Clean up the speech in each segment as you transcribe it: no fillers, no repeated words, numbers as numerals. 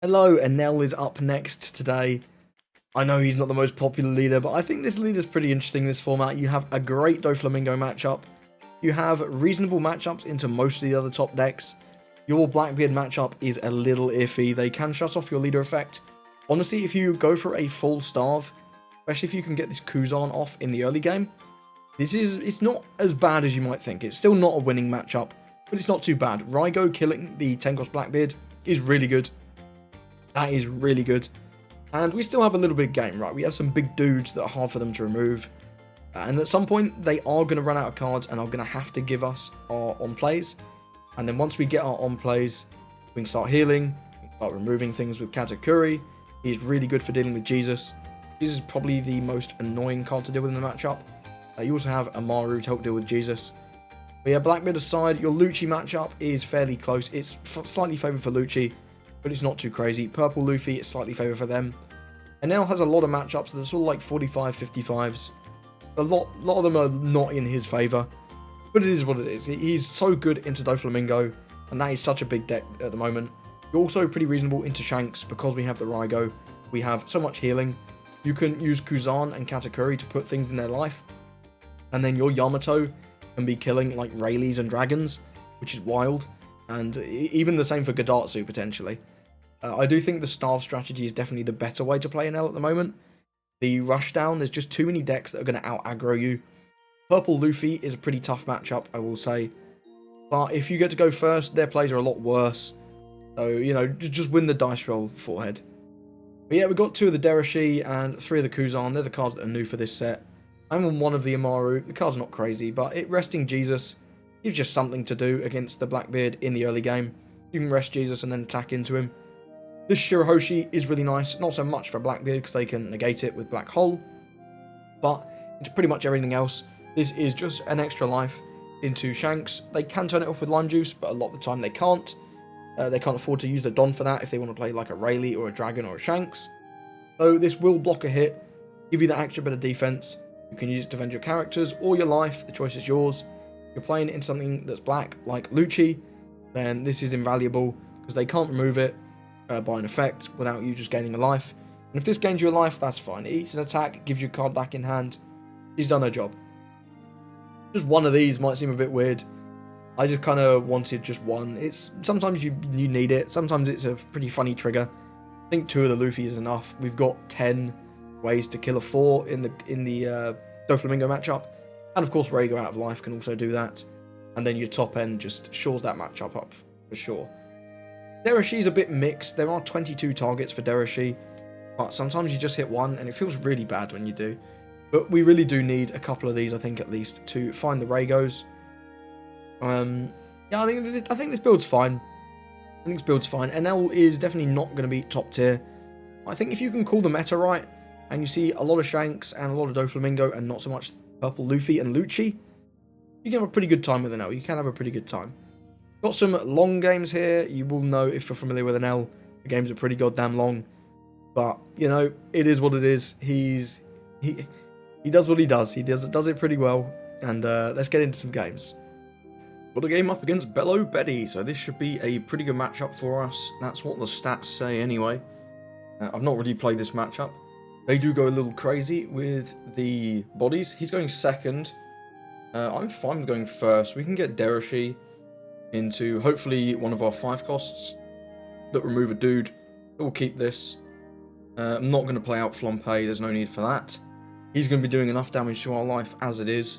Hello, Enel is up next today. I know he's not the most popular leader, but I think this leader's pretty interesting in this format. You have a great Doflamingo matchup. You have reasonable matchups into most of the other top decks. Your Blackbeard matchup is a little iffy. They can shut off your leader effect. Honestly, if you go for a full starve, especially if you can get this Kuzan off in the early game, it's not as bad as you might think. It's still not a winning matchup, but it's not too bad. Rygo killing the 10-cost Blackbeard is really good. That is really good. And we still have a little bit of game, right? We have some big dudes that are hard for them to remove. And at some point, they are going to run out of cards and are going to have to give us our on-plays. And then once we get our on-plays, we can start healing, we can start removing things with Katakuri. He's really good for dealing with Jesus. Jesus is probably the most annoying card to deal with in the matchup. You also have Amaru to help deal with Jesus. But yeah, Blackbeard aside, your Lucci matchup is fairly close. It's slightly favoured for Lucci, but it's not too crazy. Purple Luffy is slightly favoured for them. Enel has a lot of matchups that are sort of like 45, 55s. A lot of them are not in his favour, but it is what it is. He's so good into Doflamingo, and that is such a big deck at the moment. You're also pretty reasonable into Shanks because we have the Rygo. We have so much healing. You can use Kuzan and Katakuri to put things in their life, and then your Yamato can be killing like Rayleighs and Dragons, which is wild, and even the same for Gadatsu potentially. I do think the Starve strategy is definitely the better way to play Enel at the moment. The Rushdown, there's just too many decks that are going to out-aggro you. Purple Luffy is a pretty tough matchup, I will say. But if you get to go first, their plays are a lot worse. So, you know, just win the dice roll forehead. But yeah, we've got 2 of the Derashi and 3 of the Kuzan. They're the cards that are new for this set. I'm on 1 of the Amaru. The card's not crazy, but resting Jesus gives just something to do against the Blackbeard in the early game. You can rest Jesus and then attack into him. This Shirahoshi is really nice, not so much for Blackbeard because they can negate it with Black Hole, but it's pretty much everything else. This is just an extra life into Shanks. They can turn it off with Lime Juice, but a lot of the time they can't. They can't afford to use the Don for that if they want to play like a Rayleigh or a Dragon or a Shanks. So this will block a hit, give you that extra bit of defense. You can use it to defend your characters or your life, the choice is yours. If you're playing it in something that's black, like Lucci, then this is invaluable because they can't remove it by an effect without you just gaining a life. And if this gains you a life, that's fine. It eats an attack, gives you a card back in hand. She's done her job. Just one of these might seem a bit weird. I just kind of wanted just one. It's sometimes you need it. Sometimes it's a pretty funny trigger. I think 2 of the Luffy is enough. We've got 10 ways to kill a 4 in the Doflamingo matchup. And of course, Raygo out of life can also do that. And then your top end just shores that matchup up for sure. Derashi's a bit mixed. There are 22 targets for Derashi, but sometimes you just hit 1 and it feels really bad when you do. But we really do need a couple of these, I think, at least, to find the Raygos. Yeah, I think this build's fine. Enel is definitely not going to be top tier. I think if you can call the meta right, and you see a lot of Shanks and a lot of Doflamingo and not so much Purple Luffy and Lucci, you can have a pretty good time with Enel. You can have a pretty good time. Got some long games here. You will know if you're familiar with Enel. The games are pretty goddamn long. But, you know, it is what it is. He does what he does. He does it pretty well. And let's get into some games. Got a game up against Belo Betty. So this should be a pretty good matchup for us. That's what the stats say anyway. I've not really played this matchup. They do go a little crazy with the bodies. He's going second. I'm fine with going first. We can get Derashi into hopefully one of our 5 costs that remove a dude. We'll keep this. I'm not going to play out Flompe, there's no need for that. He's going to be doing enough damage to our life as it is.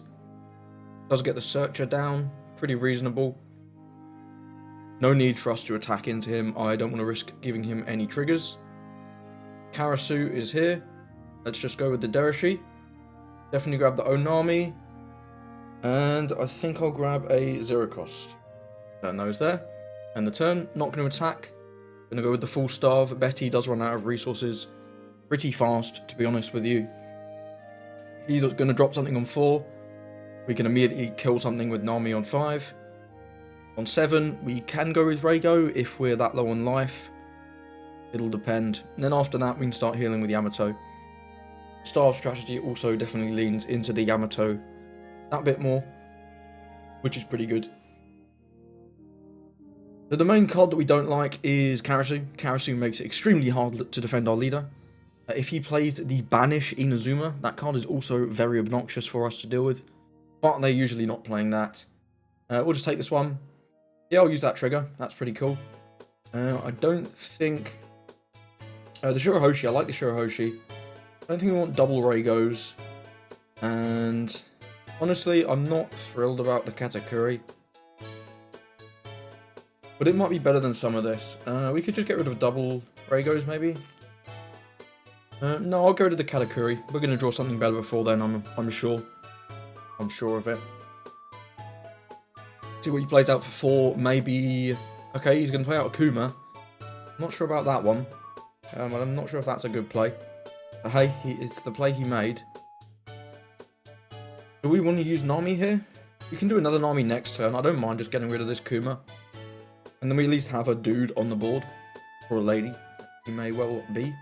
Does get the Searcher down, pretty reasonable. No need for us to attack into him, I don't want to risk giving him any triggers. Karasu is here. Let's just go with the Derashi. Definitely grab the Onami. And I think I'll grab a 0 cost. Turn those there. And the turn, not going to attack. Going to go with the full starve. Betty does run out of resources pretty fast, to be honest with you. He's going to drop something on 4. We can immediately kill something with Nami on 5. On 7, we can go with Raygo if we're that low on life. It'll depend. And then after that, we can start healing with Yamato. Starve strategy also definitely leans into the Yamato that bit more, which is pretty good. So the main card that we don't like is Karasu. Karasu makes it extremely hard to defend our leader. If he plays the Banish Inazuma, that card is also very obnoxious for us to deal with. But they're usually not playing that. We'll just take this one. Yeah, I'll use that trigger. That's pretty cool. I don't think... the Shirahoshi, I like the Shirahoshi. I don't think we want double Raygos. And honestly, I'm not thrilled about the Katakuri. But it might be better than some of this. We could just get rid of double Raygos, maybe. No, I'll go to the Katakuri. We're going to draw something better before then, I'm sure. I'm sure of it. See what he plays out for 4, maybe... Okay, he's going to play out Akuma. I'm not sure about that one. I'm not sure if that's a good play. But hey, it's the play he made. Do we want to use Nami here? We can do another Nami next turn. I don't mind just getting rid of this Kuma. And then we at least have a dude on the board. Or a lady. He may well be.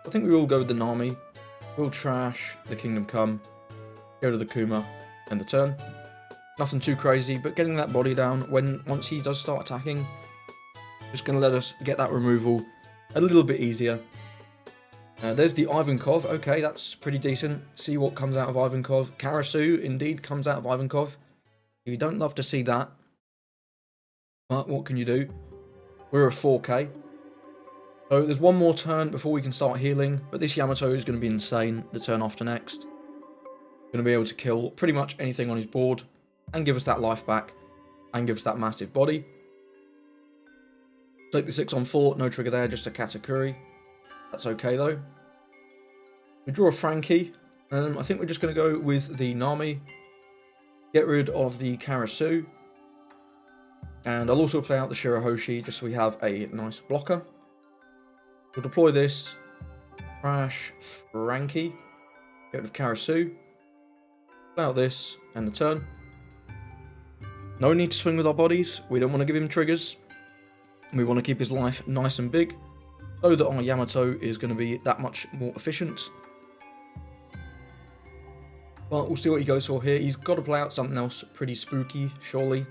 I think we will go with the Nami. We'll trash the Kingdom Come. Go to the Kuma. End the turn. Nothing too crazy, but getting that body down once he does start attacking. Just going to let us get that removal a little bit easier. There's the Ivankov. Okay, that's pretty decent. See what comes out of Ivankov. Karasu indeed comes out of Ivankov. You don't love to see that. But what can you do? We're a 4k. So there's one more turn before we can start healing. But this Yamato is going to be insane the turn after next. Going to be able to kill pretty much anything on his board. And give us that life back. And give us that massive body. Take the 6 on 4. No trigger there, just a Katakuri. That's okay though. We draw a Frankie. I think we're just going to go with the Nami. Get rid of the Karasu. And I'll also play out the Shirahoshi just so we have a nice blocker. We'll deploy this. Crash Frankie. Get rid of Karasu. Play out this and the turn. No need to swing with our bodies. We don't want to give him triggers. We want to keep his life nice and big. So that our Yamato is going to be that much more efficient. But we'll see what he goes for here. He's got to play out something else pretty spooky, surely.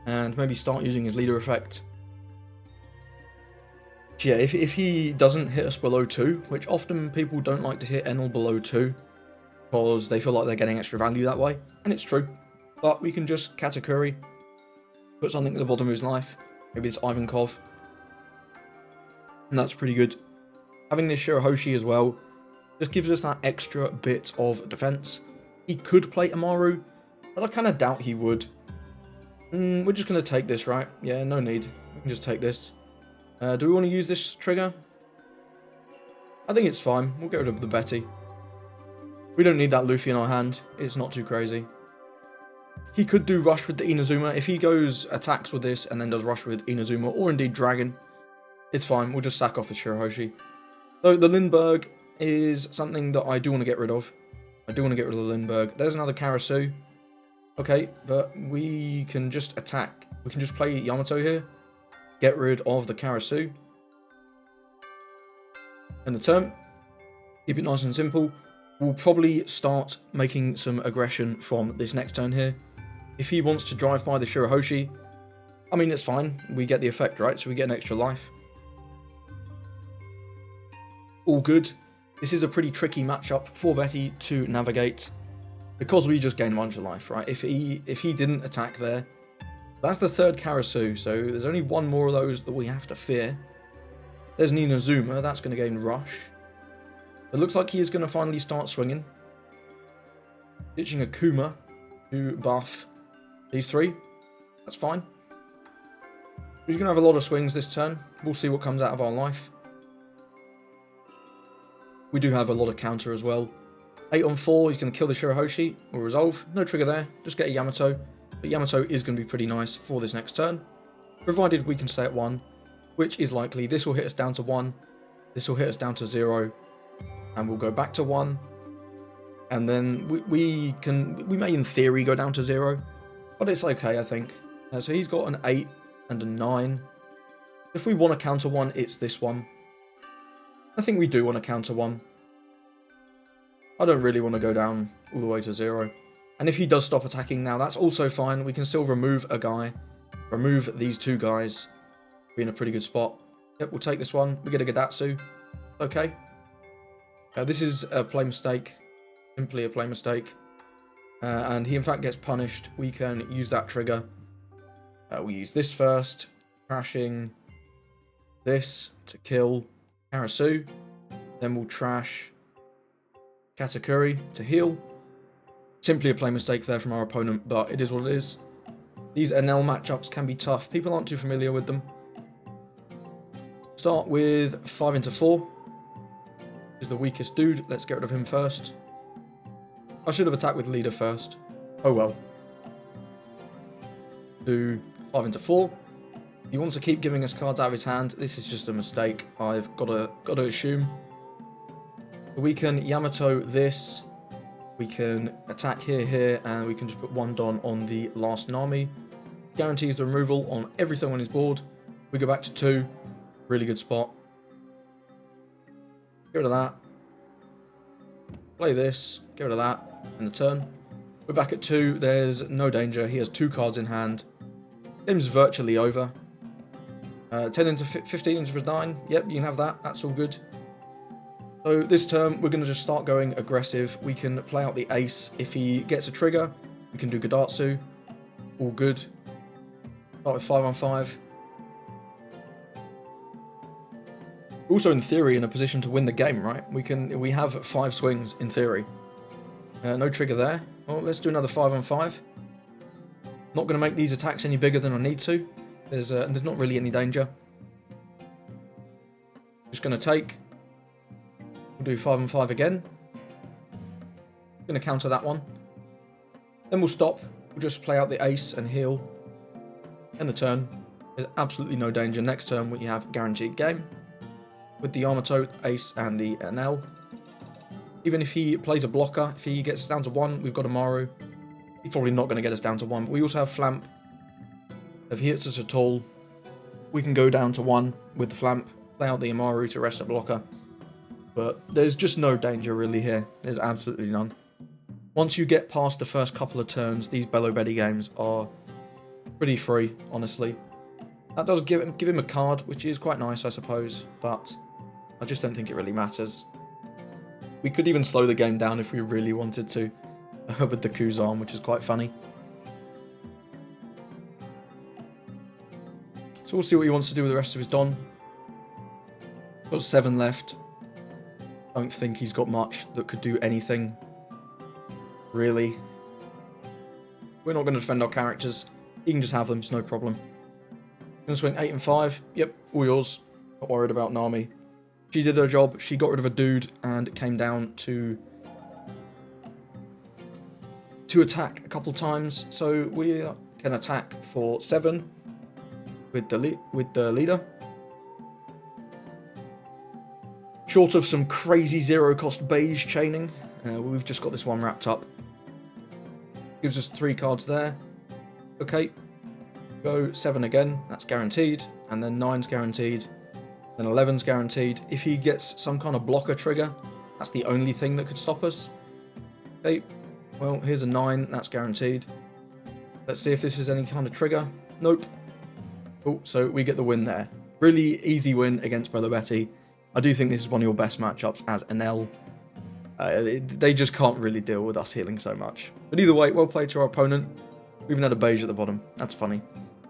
And maybe start using his leader effect. Yeah, if he doesn't hit us below 2, which often people don't like to hit Enel below 2, because they feel like they're getting extra value that way. And it's true. But we can just Katakuri, put something at the bottom of his life. Maybe it's Ivankov. And that's pretty good. Having this Shirahoshi as well just gives us that extra bit of defense. He could play Amaru, but I kind of doubt he would. We're just going to take this, right? Yeah, no need. We can just take this. Do we want to use this trigger? I think it's fine. We'll get rid of the Betty. We don't need that Luffy in our hand. It's not too crazy. He could do Rush with the Inazuma. If he goes attacks with this and then does Rush with Inazuma, or indeed Dragon, it's fine. We'll just sack off the Shirahoshi. So the Lindbergh is something that I do want to get rid of. I do want to get rid of the Lindbergh. There's another Karasu. Okay, but we can just attack. We can just play Yamato here. Get rid of the Karasu. And the turn. Keep it nice and simple. We'll probably start making some aggression from this next turn here. If he wants to drive by the Shirahoshi, I mean, it's fine. We get the effect, right? So we get an extra life. All good. This is a pretty tricky matchup for Betty to navigate because we just gain a bunch of life, right? If he didn't attack there, that's the third Karasu, so there's only one more of those that we have to fear. There's Ninazuma, that's going to gain Rush. It looks like he is going to finally start swinging. Ditching a Kuma to buff these 3. That's fine. He's going to have a lot of swings this turn. We'll see what comes out of our life. We do have a lot of counter as well. 8 on 4, he's going to kill the Shirahoshi or resolve. No trigger there, just get a Yamato. But Yamato is going to be pretty nice for this next turn. Provided we can stay at 1, which is likely. This will hit us down to 1. This will hit us down to 0. And we'll go back to 1. And then we may in theory go down to 0. But it's okay, I think. So he's got an 8 and a 9. If we want to counter 1, it's this one. I think we do want to counter 1. I don't really want to go down all the way to 0. And if he does stop attacking now, that's also fine. We can still remove a guy remove these two guys. Be in a pretty good spot. Yep, we'll take this one. We get a Gadatsu. Okay. This is a play mistake. Simply a play mistake. And he in fact gets punished. We can use that trigger. We use this first. Crashing this to kill Karasu. Then we'll trash Katakuri to heal. Simply a play mistake there from our opponent, but it is what it is. These Enel matchups can be tough. People aren't too familiar with them. Start with 5 into 4. Is the weakest dude. Let's get rid of him first. I should have attacked with leader first. Oh well. Do 5 into 4. He wants to keep giving us cards out of his hand. This is just a mistake. I've got to assume. We can Yamato this. We can attack here, and we can just put 1 Don on the last Nami. Guarantees the removal on everything on his board. We go back to 2. Really good spot. Get rid of that. Play this. Get rid of that. And the turn. We're back at 2. There's no danger. He has 2 cards in hand. Game's virtually over. 10 into 15 into 9. Yep, you can have that. That's all good. So this turn, we're going to just start going aggressive. We can play out the ace. If he gets a trigger, we can do Gadatsu. All good. Start with 5 on 5. Also, in theory, in a position to win the game, right? We have 5 swings, in theory. No trigger there. Well, let's do another 5 on 5. Not going to make these attacks any bigger than I need to. There's not really any danger. Just going to take. We'll do 5 on 5 again. Going to counter that one. Then we'll stop. We'll just play out the ace and heal. End the turn. There's absolutely no danger. Next turn we have guaranteed game. With the Yamato, ace, and the Enel. Even if he plays a blocker, if he gets us down to 1, we've got a Maru. He's probably not going to get us down to 1, but we also have Flamp. If he hits us at all, we can go down to 1 with the Flamp, play out the Amaru to rest a blocker. But there's just no danger really here. There's absolutely none. Once you get past the first couple of turns, these Belo Betty games are pretty free, honestly. That does give him a card, which is quite nice, I suppose, but I just don't think it really matters. We could even slow the game down if we really wanted to, with the Kuzan, which is quite funny. So we'll see what he wants to do with the rest of his Don. Got 7 left. Don't think he's got much that could do anything. Really. We're not going to defend our characters. He can just have them, it's no problem. Going to swing 8 and 5. Yep, all yours. Not worried about Nami. She did her job. She got rid of a dude and came down to attack a couple times. So we can attack for 7 with the leader. Short of some crazy 0-cost beige chaining, we've just got this one wrapped up. Gives us 3 cards there. Okay. Go 7 again, that's guaranteed, and then 9's guaranteed, then 11's guaranteed. If he gets some kind of blocker trigger, that's the only thing that could stop us. Okay, well, here's a 9, that's guaranteed. Let's see if this is any kind of trigger. Nope. Oh, so we get the win there. Really easy win against Belo Betty. I do think this is one of your best matchups as Enel. They just can't really deal with us healing so much. But either way, well played to our opponent. We even had a beige at the bottom. That's funny.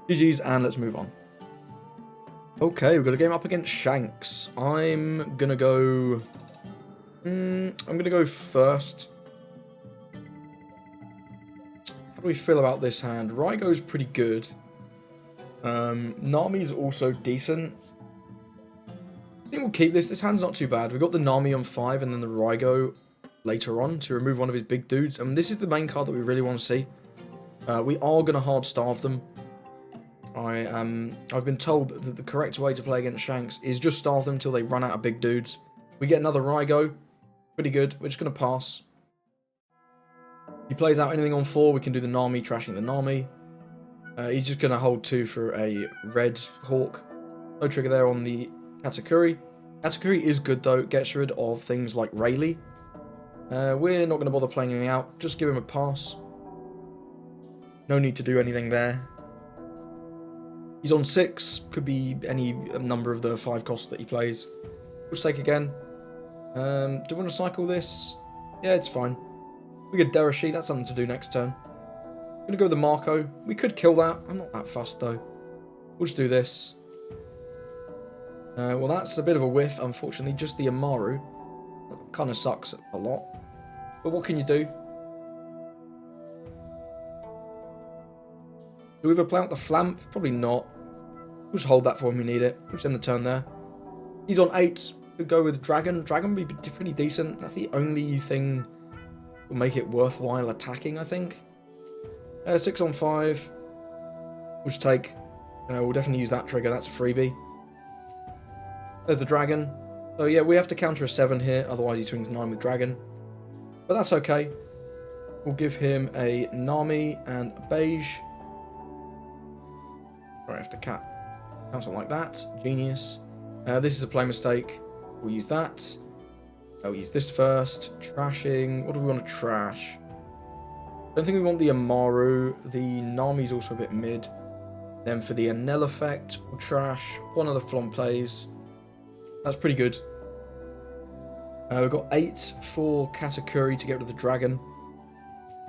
GG's, and let's move on. Okay, we've got a game up against Shanks. I'm gonna go first. How do we feel about this hand? Raigo's pretty good. Nami's also decent. I think we'll keep this. This hand's not too bad. We've got the Nami on 5 and then the Raigo later on to remove one of his big dudes. And this is the main card that we really want to see. We are going to hard starve them. I've been told that the correct way to play against Shanks is just starve them until they run out of big dudes. We get another Raigo. Pretty good. We're just going to pass. He plays out anything on 4. We can do the Nami, trashing the Nami. He's just going to hold 2 for a red Hawk. No trigger there on the Katakuri. Katakuri is good though. It gets rid of things like Rayleigh. We're not going to bother playing anything out. Just give him a pass. No need to do anything there. He's on 6, could be any number of the 5 costs that he plays. We'll take again. Do we want to cycle this? Yeah, it's fine. We get Derashi, that's something to do next turn. I'm going to go with the Marco. We could kill that. I'm not that fussed though. We'll just do this. Well, that's a bit of a whiff, unfortunately. Just the Amaru. That kind of sucks a lot. But what can you do? Do we ever play out the Flamp? Probably not. We'll just hold that for when we need it. We'll just end the turn there. He's on 8. Could go with Dragon. Dragon would be pretty decent. That's the only thing that will make it worthwhile attacking, I think. 6 on 5. We'll just take... we'll definitely use that trigger. That's a freebie. There's the Dragon. So yeah, we have to counter a 7 here. Otherwise he swings 9 with Dragon. But that's okay. We'll give him a Nami and a Beige. Sorry, I have to cancel like that. Genius. This is a play mistake. We'll use that. I'll use this first. Trashing. What do we want to trash? I don't think we want the Amaru. The Nami's also a bit mid. Then for the Enel effect, we'll trash one of the Flom plays. That's pretty good. We've got 8 for Katakuri to get rid of the Dragon.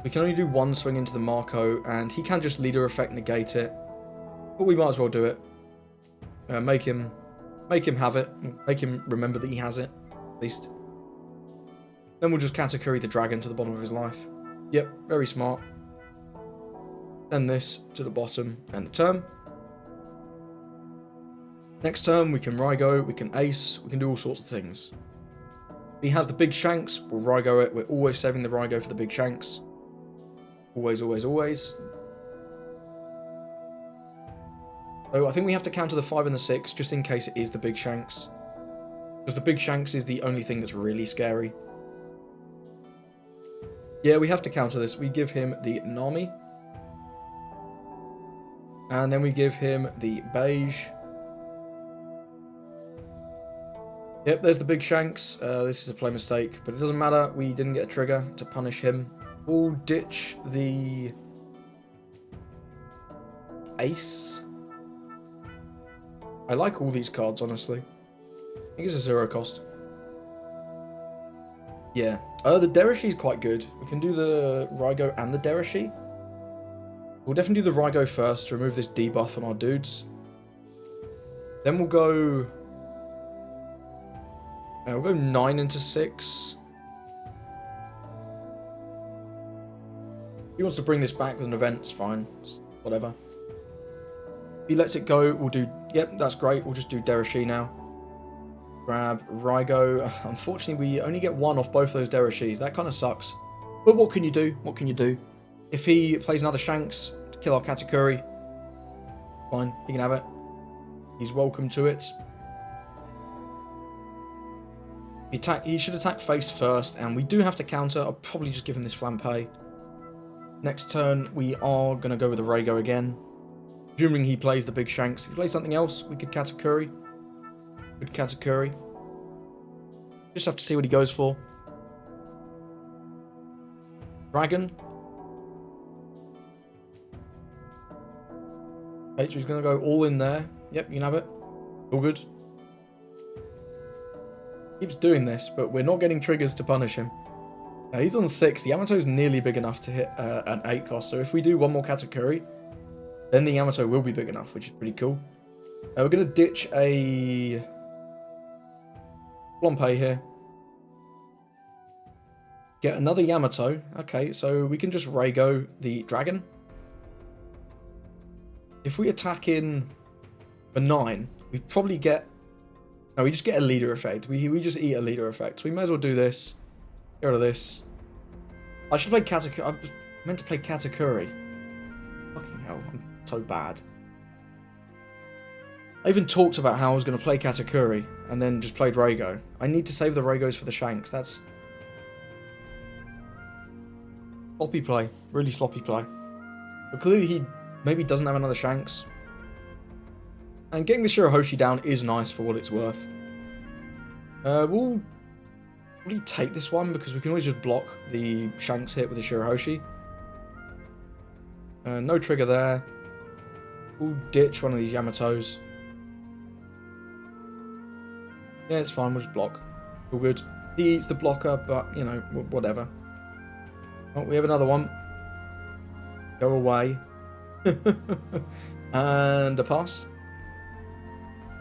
We can only do 1 swing into the Marco, and he can just leader effect negate it. But we might as well do it. Make him have it. Make him remember that he has it, at least. Then we'll just Katakuri the Dragon to the bottom of his life. Yep, very smart. Send this to the bottom and the turn. Next turn we can Raigo, we can Ace, we can do all sorts of things. If he has the big Shanks, we'll Raigo it. We're always saving the Raigo for the big Shanks. Always, always, always. So I think we have to counter the 5 and the 6, just in case it is the big Shanks. Because the big Shanks is the only thing that's really scary. Yeah, we have to counter this. We give him the Nami. And then we give him the Beige. Yep, there's the big Shanks. This is a play mistake, but it doesn't matter. We didn't get a trigger to punish him. We'll ditch the Ace. I like all these cards, honestly. I think it's a 0 cost. Yeah. The Derashi is quite good. We can do the Raigo and the Derashi. We'll definitely do the Raigo first to remove this debuff on our dudes. Then we'll go 9 into 6. If he wants to bring this back with an event, it's fine. It's whatever. If he lets it go, we'll do... Yep, that's great. We'll just do Derashi now. Grab Raigo. Unfortunately, we only get 1 off both those Derashis. That kind of sucks. But what can you do? What can you do? If he plays another Shanks to kill our Katakuri, fine, he can have it. He's welcome to it. He should attack face first, and we do have to counter. I'll probably just give him this Flampe. Next turn, we are going to go with the Raigo again. Presuming he plays the big Shanks. If he plays something else, we could Katakuri. Good Katakuri. Just have to see what he goes for. Dragon. Okay, so he's going to go all in there. Yep, you can have it. All good. Keeps doing this, but we're not getting triggers to punish him. He's on 6. The Yamato's nearly big enough to hit an 8 cost, so if we do one more Katakuri, then the Yamato will be big enough, which is pretty cool. We're going to ditch a Flampe here. Get another Yamato. Okay, so we can just Raigo the Dragon. If we attack in for 9, we probably get... No, we just get a leader effect. We just eat a leader effect. So we may as well do this. Get rid of this. I should play Katakuri. I meant to play Katakuri. Fucking hell, I'm so bad. I even talked about how I was going to play Katakuri and then just played Raigo. I need to save the Raigos for the Shanks. That's... sloppy play. Really sloppy play. But clearly he maybe doesn't have another Shanks. And getting the Shirahoshi down is nice for what it's worth. We'll probably take this one because we can always just block the Shanks hit with the Shirahoshi. No trigger there. We'll ditch one of these Yamatos. Yeah, it's fine. We'll just block. All good. He eats the blocker, but, you know, whatever. Oh, we have another one. Go away. And a pass.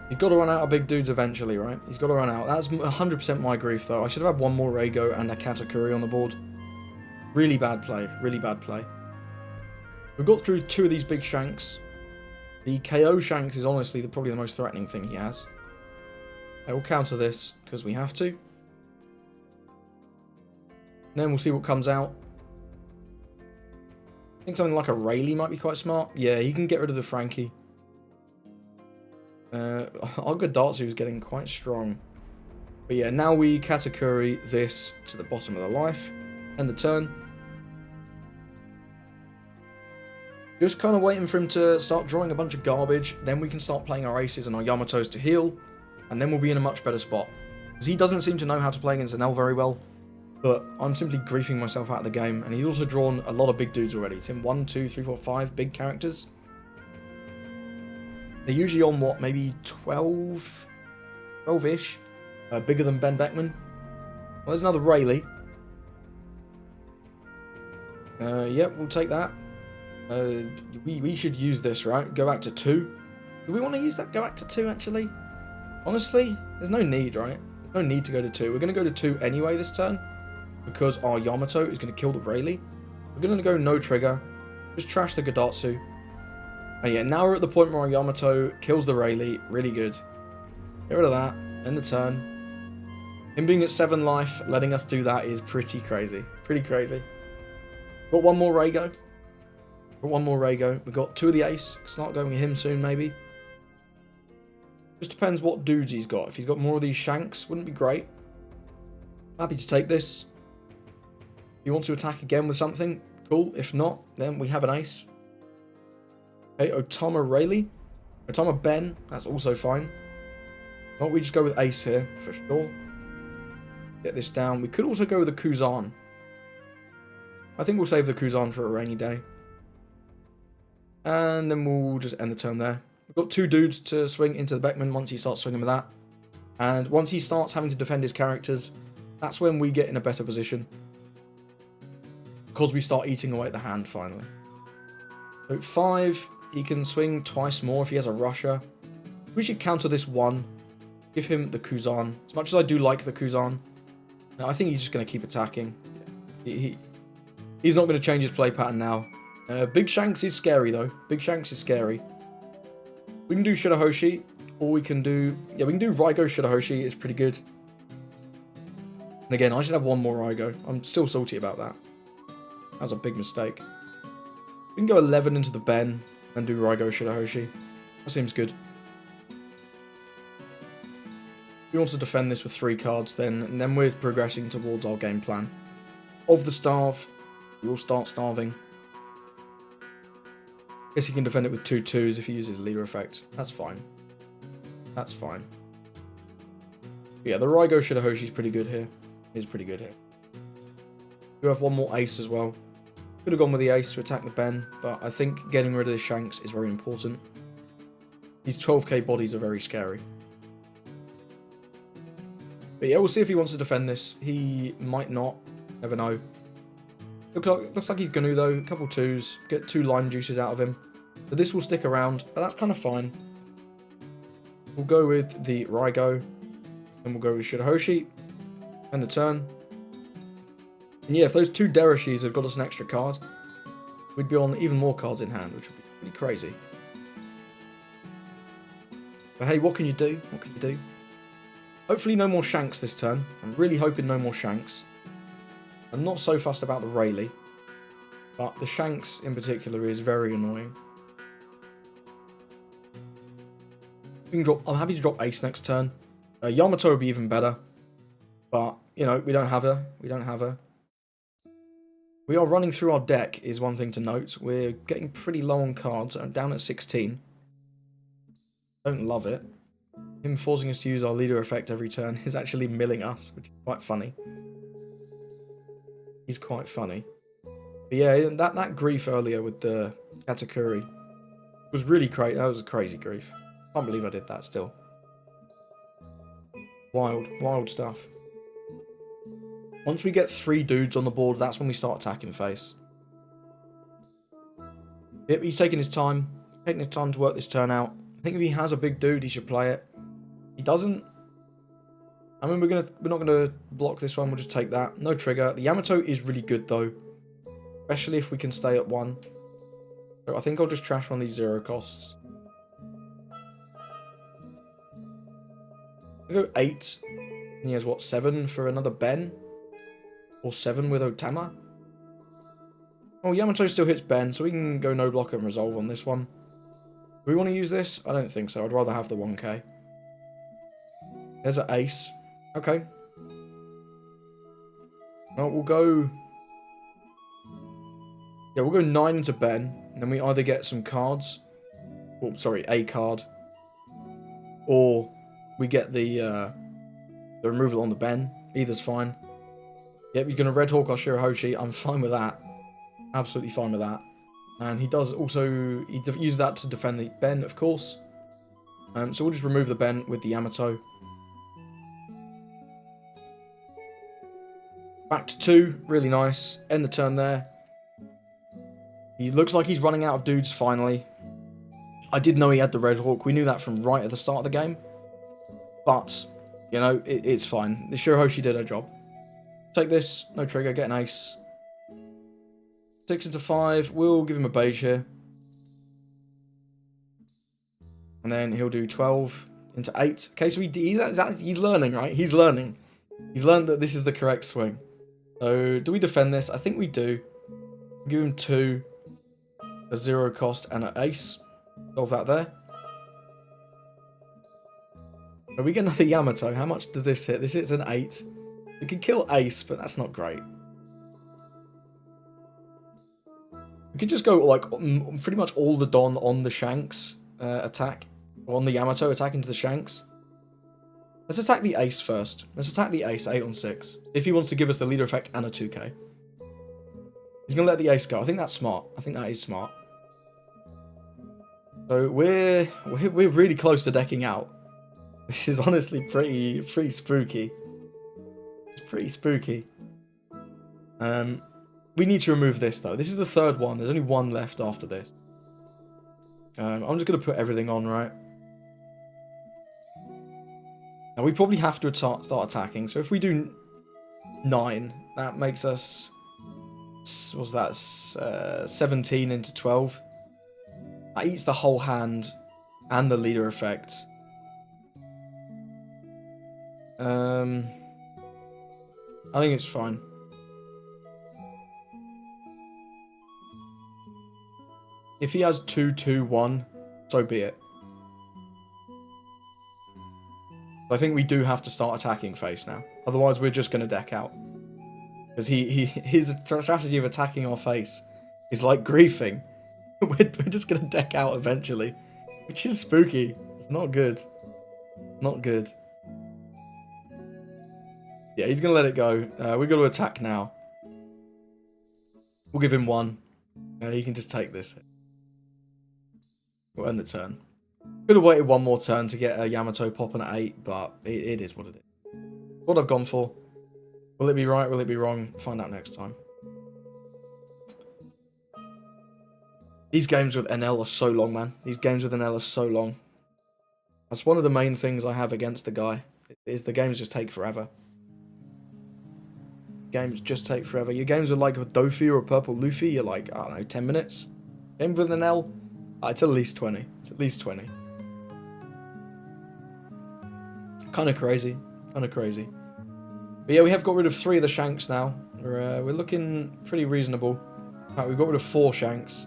He's got to run out of big dudes eventually, right? He's got to run out. That's 100% my grief, though. I should have had one more Rego and a Katakuri on the board. Really bad play. Really bad play. We've got through 2 of these big Shanks. The KO Shanks is honestly probably the most threatening thing he has. I will counter this because we have to. And then we'll see what comes out. I think something like a Rayleigh might be quite smart. Yeah, he can get rid of the Frankie. Our Godatsu is getting quite strong. But yeah, now we Katakuri this to the bottom of the life. End the turn. Just kind of waiting for him to start drawing a bunch of garbage. Then we can start playing our aces and our Yamatos to heal. And then we'll be in a much better spot. Because he doesn't seem to know how to play against Enel very well. But I'm simply griefing myself out of the game. And he's also drawn a lot of big dudes already. It's in 1, 2, 3, 4, 5 big characters. They're usually on, what, maybe 12-ish? Bigger than Ben Beckman. Well, there's another Rayleigh. Yep, we'll take that. We should use this, right? Go back to 2. Do we want to use that? Go back to 2, actually? Honestly, there's no need, right? There's no need to go to 2. We're going to go to 2 anyway this turn. Because our Yamato is going to kill the Rayleigh. We're going to go no trigger. Just trash the Godatsu. And yeah, now we're at the point where our Yamato kills the Rayleigh. Really good. Get rid of that. End the turn. Him being at 7 life, letting us do that is pretty crazy. Pretty crazy. Got one more Rego. Got one more Rego. We've got 2 of the ace. Start going with him soon, maybe. Just depends what dudes he's got. If he's got more of these Shanks, wouldn't be great. Happy to take this. If he wants to attack again with something, cool. If not, then we have an ace. Okay, Otama Rayleigh. Otama Ben, that's also fine. Well, we just go with ace here, for sure. Get this down. We could also go with the Kuzan. I think we'll save the Kuzan for a rainy day. And then we'll just end the turn there. We've got 2 dudes to swing into the Beckman once he starts swinging with that. And once he starts having to defend his characters, that's when we get in a better position. Because we start eating away at the hand, finally. So 5, he can swing twice more if he has a Rusher. We should counter this 1. Give him the Kuzan. As much as I do like the Kuzan, I think he's just going to keep attacking. He's not going to change his play pattern now. Big Shanks is scary, though. Big Shanks is scary. We can do Shirahoshi, or we can do... Yeah, we can do Raigo Shirahoshi. It's pretty good. And again, I should have one more Raigo. I'm still salty about that. That was a big mistake. We can go 11 into the Ben and do Raigo Shirahoshi. That seems good. If we want to defend this with 3 cards, then we're progressing towards our game plan. Of the Starve, we will start starving. Guess he can defend it with 2 2s if he uses leader effect. That's fine. That's fine. Yeah, the Raigo Shirahoshi is pretty good here. He's pretty good here. We have one more ace as well. Could have gone with the ace to attack the Ben, but I think getting rid of the Shanks is very important. These 12k bodies are very scary. But yeah, we'll see if he wants to defend this. He might not. Never know. Looks like he's going to, though. A couple 2s. Get 2 lime juices out of him. So this will stick around, but that's kind of fine. We'll go with the Raigo. And we'll go with Shirahoshi. And the turn. And yeah, if those 2 Derishis had got us an extra card, we'd be on even more cards in hand, which would be pretty crazy. But hey, what can you do? What can you do? Hopefully no more Shanks this turn. I'm really hoping no more Shanks. I'm not so fussed about the Rayleigh, but the Shanks in particular is very annoying. We can I'm happy to drop ace next turn. Yamato would be even better, but you know, we don't have her. We don't have her. We are running through our deck is one thing to note. We're getting pretty low on cards. I'm down at 16. Don't love it. Him forcing us to use our leader effect every turn is actually milling us, which is quite funny. He's quite funny. But yeah, that grief earlier with the Katakuri was really crazy. That was a crazy grief. Can't believe I did that still. Wild, wild stuff. Once we get 3 dudes on the board, that's when we start attacking face. Yep, he's taking his time. Taking his time to work this turn out. I think if he has a big dude, he should play it. He doesn't. I mean, we're not gonna block this one. We'll just take that. No trigger. The Yamato is really good though, especially if we can stay at 1. So I think I'll just trash one of these 0 costs. I'll go 8. He has what, 7 for another Ben, or 7 with Otama. Oh, Yamato still hits Ben, so we can go no block and resolve on this one. Do we want to use this? I don't think so. I'd rather have the 1k. There's an ace. Okay. Well, we'll go... Yeah, we'll go 9 into Ben. And then we either get some cards. Oh, sorry, a card. Or we get the removal on the Ben. Either's fine. Yep, he's going to Red Hawk our Shirahoshi. I'm fine with that. Absolutely fine with that. And he does also... He uses that to defend the Ben, of course. So we'll just remove the Ben with the Yamato. Back to 2. Really nice. End the turn there. He looks like he's running out of dudes finally. I did know he had the Red Hawk. We knew that from right at the start of the game. But, you know, it's fine. The Shirahoshi did her job. Take this. No trigger. Get an ace. 6 into 5. We'll give him a beige here. And then he'll do 12 into 8. Okay, so he's learning, right? He's learning. He's learned that this is the correct swing. So, do we defend this? I think we do. Give him 2. A 0 cost and an ace. Solve that there. So we get another Yamato. How much does this hit? This hits an 8. We can kill ace, but that's not great. We could just go like pretty much all the Don on the Shanks attack. Or on the Yamato attack into the Shanks. Let's attack the ace first. Let's attack the ace 8 on 6. If he wants to give us the leader effect and a 2k. He's going to let the ace go. I think that's smart. I think that is smart. So we're really close to decking out. This is honestly pretty spooky. It's pretty spooky. We need to remove this though. This is the 3rd one. There's only 1 left after this. I'm just going to put everything on, right? Now we probably have to start attacking. So if we do 9, that makes us... What's that? 17 into 12. That eats the whole hand and the leader effect. I think it's fine. If he has 2, 2, 1, so be it. I think we do have to start attacking face now. Otherwise, we're just going to deck out. Because his strategy of attacking our face is like griefing. We're just going to deck out eventually. Which is spooky. It's not good. Not good. Yeah, he's going to let it go. We've got to attack now. We'll give him 1. He can just take this. We'll end the turn. Could have waited 1 more turn to get a Yamato popping at 8, but it is what it is. What I've gone for. Will it be right? Will it be wrong? Find out next time. These games with Enel are so long, man. These games with Enel are so long. That's one of the main things I have against the guy. Is the games just take forever. Games just take forever. Your games with like a Dofi or a Purple Luffy, you're like, I don't know, 10 minutes. Game with Enel, it's at least 20. It's at least 20. Kind of crazy. Kind of crazy. But yeah, we have got rid of 3 of the Shanks now. We're looking pretty reasonable. In fact, we've got rid of 4 Shanks.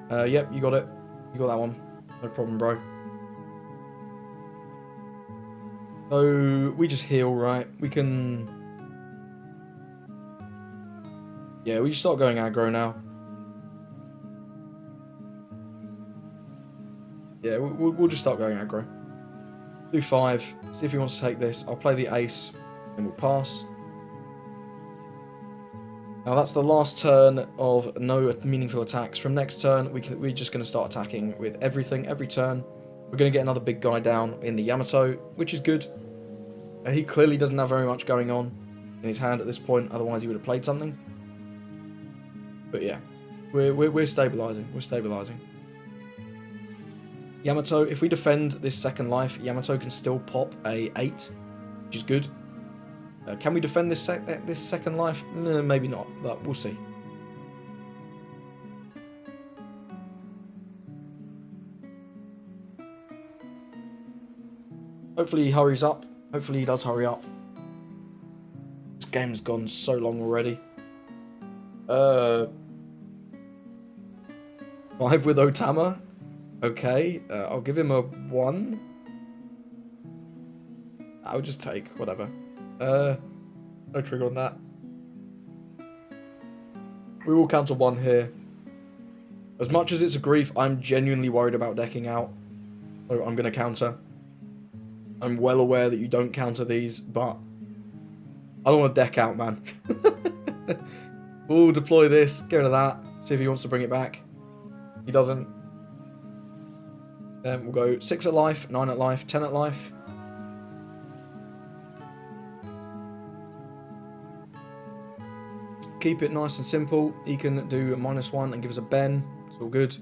Yep, you got it. You got that one. No problem, bro. So, we just heal, right? We can... Yeah, we just start going aggro now. Yeah, we'll just start going aggro. Do 5. See if he wants to take this. I'll play the ace. And we'll pass. Now that's the last turn of no meaningful attacks. From next turn, we're just going to start attacking with everything, every turn. We're going to get another big guy down in the Yamato, which is good. He clearly doesn't have very much going on in his hand at this point, otherwise he would have played something. But yeah, we're stabilizing. We're stabilizing. Yamato, if we defend this second life, Yamato can still pop a 8, which is good. Can we defend this second life? Maybe not, but we'll see. Hopefully he hurries up. Hopefully he does hurry up. This game's gone so long already. 5 with Otama. Okay, I'll give him a 1. I'll just take whatever. No trigger on that. We will counter 1 here. As much as it's a grief, I'm genuinely worried about decking out. So I'm going to counter. I'm well aware that you don't counter these, but I don't want to deck out, man. We'll deploy this, get rid of that, see if he wants to bring it back. He doesn't. Then we'll go 6 at life, 9 at life, 10 at life. Keep it nice and simple. He can do a -1 and give us a Ben. It's all good.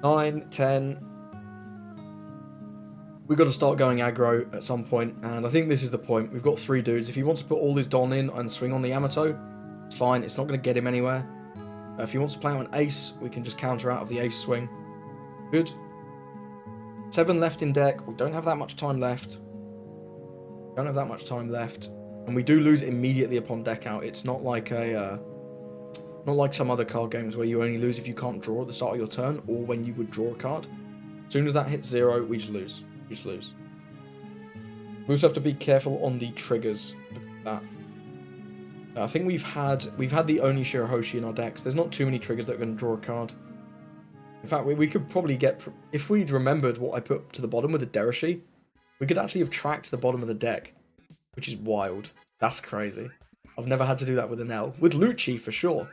9, 10. We've got to start going aggro at some point, and I think this is the point. We've got 3 dudes. If he wants to put all his Don in and swing on the Yamato, it's fine. It's not going to get him anywhere. If he wants to play out an ace, we can just counter out of the ace swing. Good. 7 left in deck. We don't have that much time left. Don't have that much time left. And we do lose immediately upon deck out. It's not like not like some other card games where you only lose if you can't draw at the start of your turn or when you would draw a card. As soon as that hits 0, we just lose. We just lose. We also have to be careful on the triggers. Look at that. I think we've had the only Shirahoshi in our decks. There's not too many triggers that are going to draw a card. In fact, we could probably get, if we'd remembered what I put to the bottom with the Derashi, we could actually have tracked the bottom of the deck, which is wild. That's crazy. I've never had to do that with Enel. With Lucci, for sure.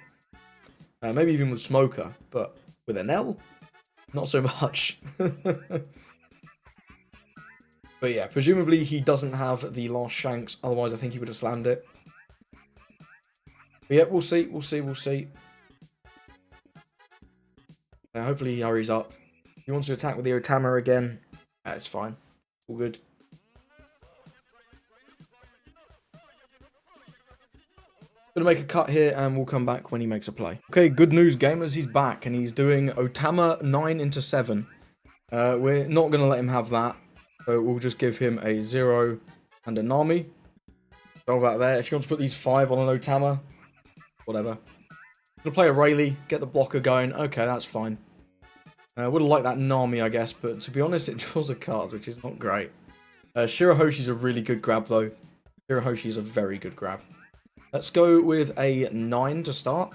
Maybe even with Smoker, but with Enel, not so much. But yeah, presumably he doesn't have the last Shanks, otherwise I think he would have slammed it. But yeah, we'll see, we'll see, we'll see. Hopefully he hurries up. If he wants to attack with the Otama again, that's fine. All good. Gonna make a cut here and we'll come back when he makes a play. Okay, good news gamers, he's back and he's doing Otama 9 into 7. We're not gonna let him have that. So we'll just give him a 0 and a Nami. Solve that there. If you want to put these 5 on an Otama, whatever. Gonna play a Rayleigh, get the blocker going. Okay, that's fine. Would have liked that Nami, I guess, but to be honest, it draws a card, which is not great. Shirahoshi's a really good grab, though. Shirahoshi's a very good grab. Let's go with a 9 to start.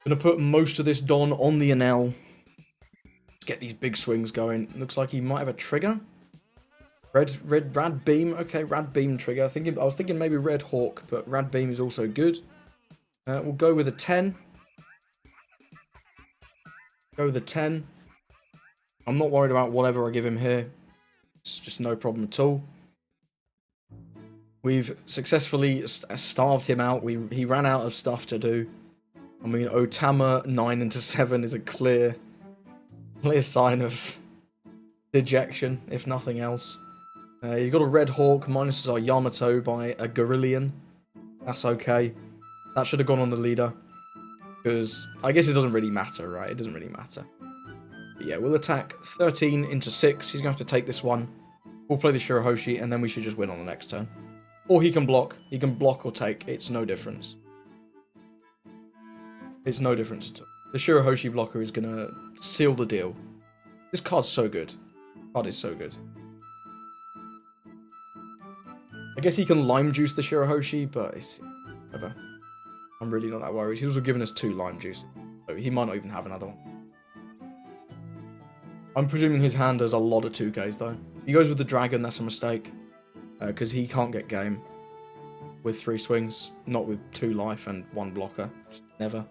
Gonna put most of this Don on the Enel. Get these big swings going. Looks like he might have a trigger. Red Rad Beam. Okay, Rad Beam trigger. I was thinking maybe Red Hawk, but Rad Beam is also good. We'll go with a 10. Go with a 10. I'm not worried about whatever I give him here. It's just no problem at all. We've successfully starved him out. He ran out of stuff to do. I mean, Otama 9 into 7 is a clear sign of dejection, if nothing else. He's got a Red Hawk, minuses our Yamato by a Gorillion. That's okay. That should have gone on the leader. Because I guess it doesn't really matter, right? It doesn't really matter. But yeah, we'll attack 13 into 6. He's going to have to take this one. We'll play the Shirahoshi, and then we should just win on the next turn. Or he can block. He can block or take. It's no difference. It's no difference at all. The Shirahoshi blocker is going to seal the deal. This card's so good. This card is so good. I guess he can lime juice the Shirahoshi, but it's whatever. I'm really not that worried. He's also given us 2 lime juice, so he might not even have another one. I'm presuming his hand does a lot of 2Ks though. If he goes with the dragon, that's a mistake, because he can't get game. with 3 swings, not with 2 life and 1 blocker. Just never.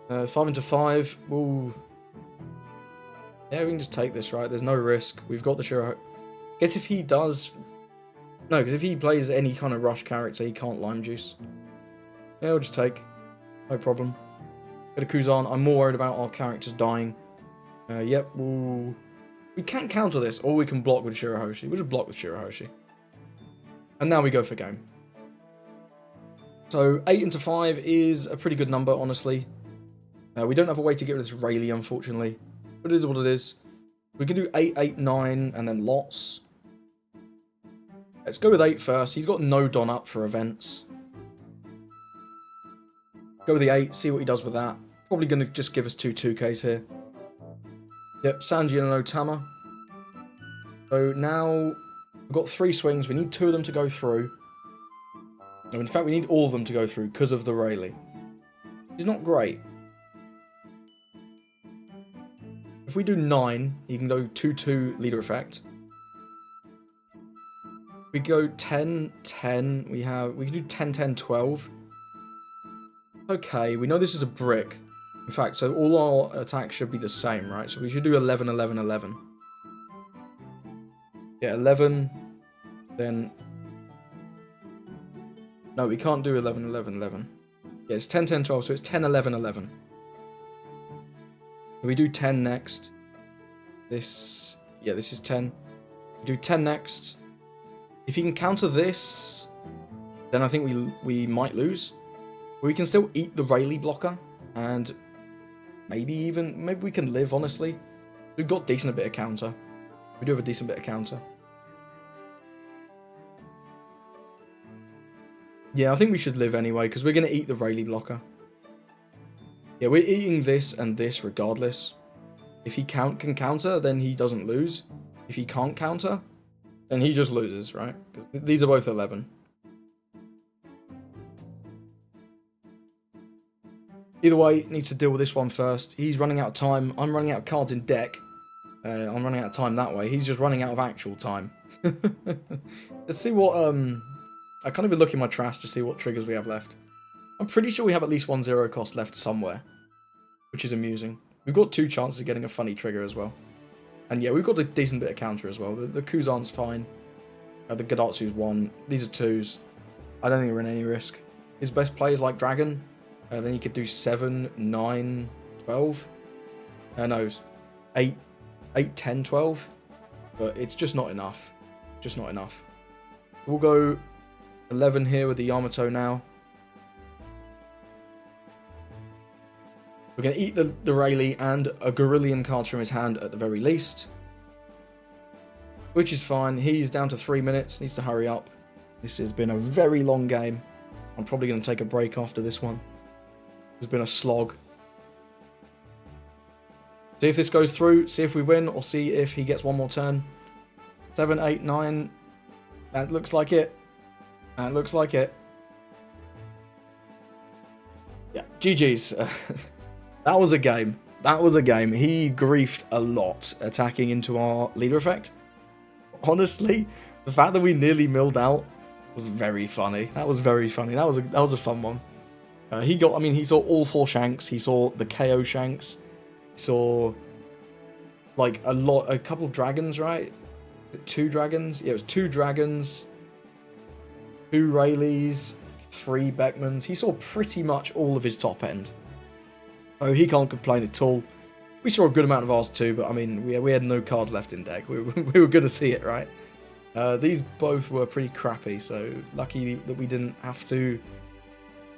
5 into 5. Ooh. Yeah, we can just take this, right? There's no risk. We've got the Shiro. Guess if he does... No, because if he plays any kind of rush character, he can't Lime Juice. Yeah, we'll just take. No problem. Get a Kuzan. I'm more worried about our characters dying. Yep. Ooh. We can't counter this, or we can block with Shirahoshi. We'll just block with Shirahoshi. And now we go for game. So 8 into 5 is a pretty good number, honestly. We don't have a way to get rid of this Rayleigh, unfortunately. But it is what it is. We can do 8, 8, 9, and then lots. Let's go with 8 first. He's got no Don up for events. Go with the 8, see what he does with that. Probably going to just give us 2 2Ks here. Yep, Sanji and an Otama. So now we've got 3 swings. We need 2 of them to go through. No, in fact, we need all of them to go through because of the Rayleigh. He's not great. If we do 9, he can go 2-2 leader effect. We go 10, 10. We can do 10, 10, 12. Okay, we know this is a brick. In fact, so all our attacks should be the same, right? So we should do 11, 11, 11. Yeah, 11. Then... No, we can't do 11, 11, 11. Yeah, it's 10, 10, 12, so it's 10, 11, 11. We do 10 next. This... Yeah, this is 10. We do 10 next. If he can counter this, then I think we might lose. But we can still eat the Rayleigh blocker, and maybe we can live, honestly. We've got decent bit of counter. We do have a decent bit of counter. Yeah, I think we should live anyway, because we're going to eat the Rayleigh blocker. Yeah, we're eating this and this regardless. If he can counter, then he doesn't lose. If he can't counter, then he just loses, right? Because these are both 11. Either way, needs to deal with this one first. He's running out of time. I'm running out of cards in deck. I'm running out of time that way. He's just running out of actual time. Let's see what... I can't even look in my trash to see what triggers we have left. I'm pretty sure we have at least 1 0 cost left somewhere, which is amusing. We've got 2 chances of getting a funny trigger as well. And yeah, we've got a decent bit of counter as well. The Kuzan's fine. The Gadatsu's 1. These are 2s. I don't think we're in any risk. His best play is like Dragon. Then he could do 7, 9, 12. No, 8, 10, 12. But it's just not enough. Just not enough. We'll go 11 here with the Yamato now. We're going to eat the Rayleigh and a Gorillion card from his hand at the very least. Which is fine. He's down to 3 minutes. Needs to hurry up. This has been a very long game. I'm probably going to take a break after this one. It's been a slog. See if this goes through. See if we win. Or see if he gets one more turn. 7, 8, 9. That looks like it. That looks like it. Yeah, GG's. That was a game. That was a game. He griefed a lot attacking into our leader effect. Honestly, the fact that we nearly milled out was very funny. That was very funny. That was a fun one. He saw all 4 Shanks. He saw the KO Shanks. He saw like a couple of dragons, right? 2 dragons. Yeah, it was 2 dragons, 2 Rayleighs, 3 Beckmans. He saw pretty much all of his top end. Oh, he can't complain at all. We saw a good amount of ours too, but I mean, we had no cards left in deck. We were going to see it, right? These both were pretty crappy, so lucky that we didn't have to...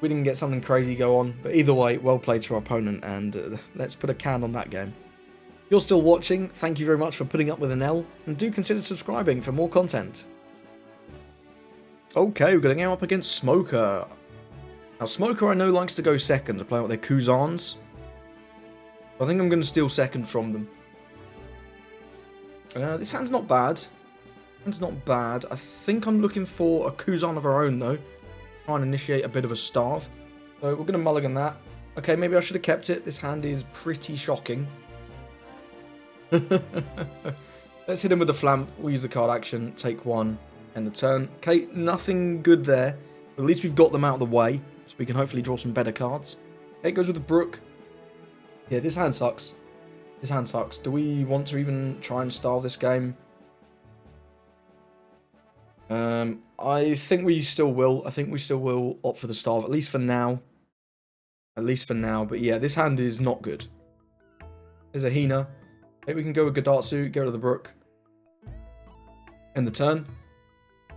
We didn't get something crazy go on. But either way, well played to our opponent, and let's put a can on that game. If you're still watching, thank you very much for putting up with Enel, and do consider subscribing for more content. Okay, we're going to go up against Smoker. Now, Smoker I know likes to go second to play out their Kuzans. I think I'm going to steal second from them. This hand's not bad. Hand's not bad. I think I'm looking for a Kuzan of our own, though. Try and initiate a bit of a starve. So we're going to mulligan that. Okay, maybe I should have kept it. This hand is pretty shocking. Let's hit him with the flamp. We'll use the card action. Take 1. End the turn. Okay, nothing good there. But at least we've got them out of the way, so we can hopefully draw some better cards. Okay, it goes with the Brook. Yeah, this hand sucks. This hand sucks. Do we want to even try and starve this game? I think we still will. I think we still will opt for the starve, at least for now. At least for now. But yeah, this hand is not good. There's a Hina. Okay, we can go with Godatsu, get rid of the Brook. End the turn.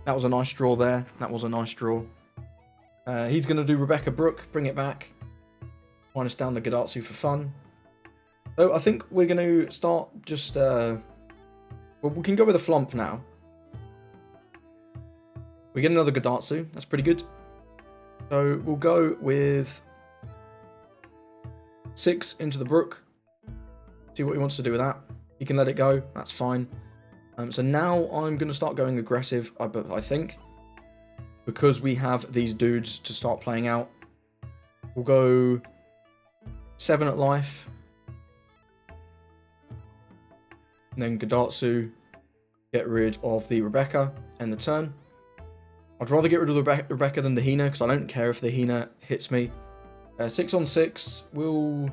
That was a nice draw there. That was a nice draw. He's going to do Rebecca Brook, bring it back. Minus down the Godatsu for fun. So I think we're going to start just... well, we can go with a Flump now. We get another Godatsu. That's pretty good. So we'll go with 6 into the Brook. See what he wants to do with that. He can let it go. That's fine. So now I'm going to start going aggressive, I think. Because we have these dudes to start playing out. We'll go 7 at life. And then Godatsu. Get rid of the Rebecca. End the turn. I'd rather get rid of the Rebecca than the Hina, because I don't care if the Hina hits me. 6 on 6. We'll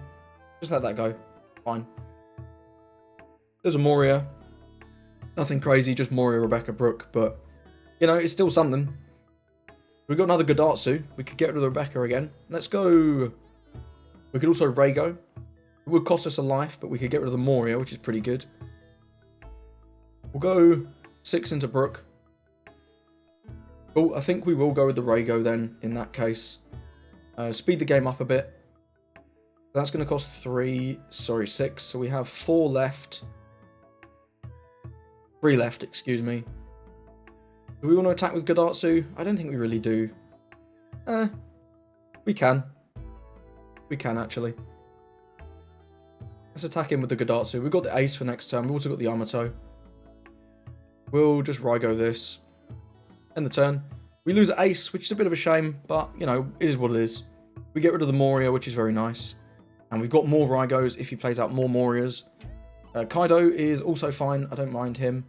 just let that go. Fine. There's a Moria. Nothing crazy, just Moria, Rebecca, Brook. But, you know, it's still something. We've got another Godatsu. We could get rid of the Rebecca again. Let's go. We could also Rego. It would cost us a life, but we could get rid of the Moria, which is pretty good. We'll go 6 into Brook. Oh, I think we will go with the Rego then, in that case. Speed the game up a bit. That's going to cost 6. So we have 4 left. 3 left, excuse me. Do we want to attack with Godatsu? I don't think we really do. We can. We can, actually. Let's attack him with the Godatsu. We've got the Ace for next turn. We've also got the Yamato. We'll just Raigo this. End the turn. We lose Ace, which is a bit of a shame, but, you know, it is what it is. We get rid of the Moria, which is very nice. And we've got more Raigos if he plays out more Morias. Kaido is also fine. I don't mind him.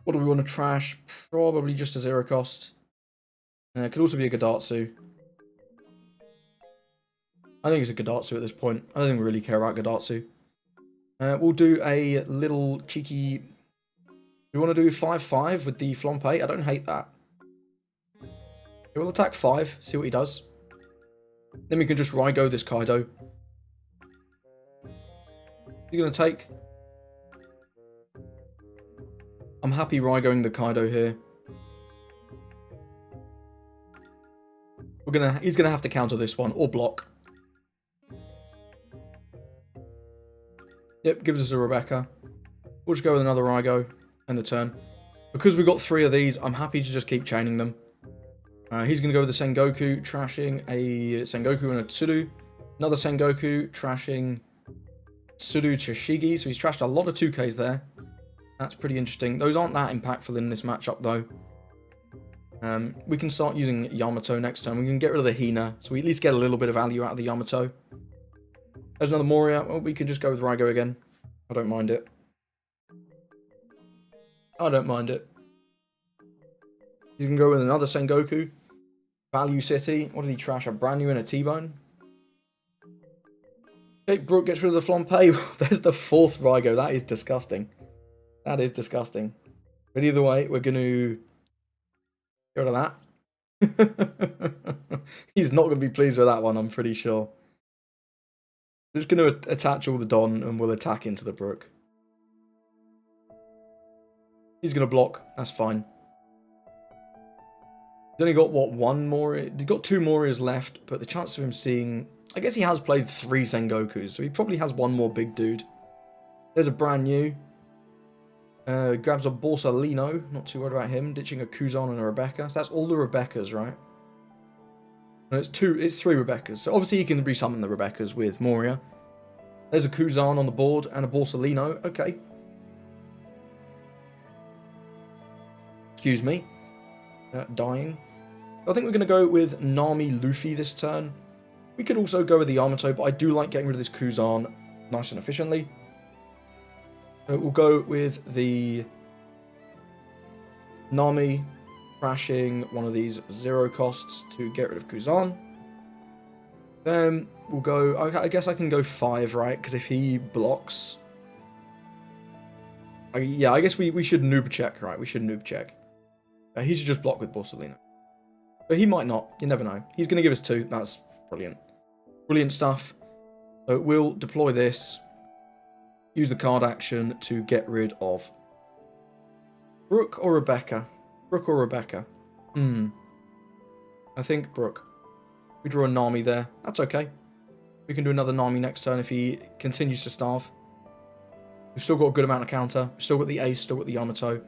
What do we want to trash? Probably just a 0 cost. It could also be a Godatsu. I think it's a Godatsu at this point. I don't think we really care about Godatsu. We'll do a little cheeky... We want to do 5-5 with the Flompe. I don't hate that. We'll attack 5, see what he does. Then we can just Raigo this Kaido. He's going to take... I'm happy Raigoing the Kaido here. He's gonna have to counter this one, or block. Yep, gives us a Rebecca. We'll just go with another Raigo. End the turn. Because we've got 3 of these, I'm happy to just keep chaining them. He's going to go with the Sengoku, trashing a Sengoku and a Tsuru. Another Sengoku, trashing Tsuru Chishigi. So he's trashed a lot of 2Ks there. That's pretty interesting. Those aren't that impactful in this matchup, though. We can start using Yamato next turn. We can get rid of the Hina, so we at least get a little bit of value out of the Yamato. There's another Moria. Well, we can just go with Raigo again. I don't mind it. I don't mind it. You can go with another Sengoku. Value City. What did he trash? A brand new and a T-Bone. Okay, Brook gets rid of the Flompe. There's the 4th Raigo. That is disgusting. That is disgusting. But either way, we're going to get rid of that. He's not going to be pleased with that one, I'm pretty sure. We're just going to attach all the Don and we'll attack into the Brook. He's going to block. That's fine. He's only got, what, 1 more? He's got 2 Morias left, but the chance of him seeing... I guess he has played 3 Sengokus, so he probably has 1 more big dude. There's a brand new. Grabs a Borsalino. Not too worried about him. Ditching a Kuzan and a Rebecca. So that's all the Rebeccas, right? No, it's 3 Rebeccas. So obviously he can resummon the Rebeccas with Moria. There's a Kuzan on the board and a Borsalino. Okay. Excuse me. Dying. I think we're going to go with Nami Luffy this turn. We could also go with the Yamato, but I do like getting rid of this Kuzan nice and efficiently. So we'll go with the Nami, crashing one of these 0 costs to get rid of Kuzan. Then we'll go, I guess I can go 5, right? Because if he blocks... yeah, I guess we should noob check, right? We should noob check. He should just block with Borsellino. But he might not. You never know. He's going to give us 2. That's brilliant. Brilliant stuff. So we'll deploy this. Use the card action to get rid of Brooke or Rebecca. Brooke or Rebecca. I think Brooke. We draw a Nami there. That's okay. We can do another Nami next turn if he continues to starve. We've still got a good amount of counter. We've still got the Ace, still got the Yamato.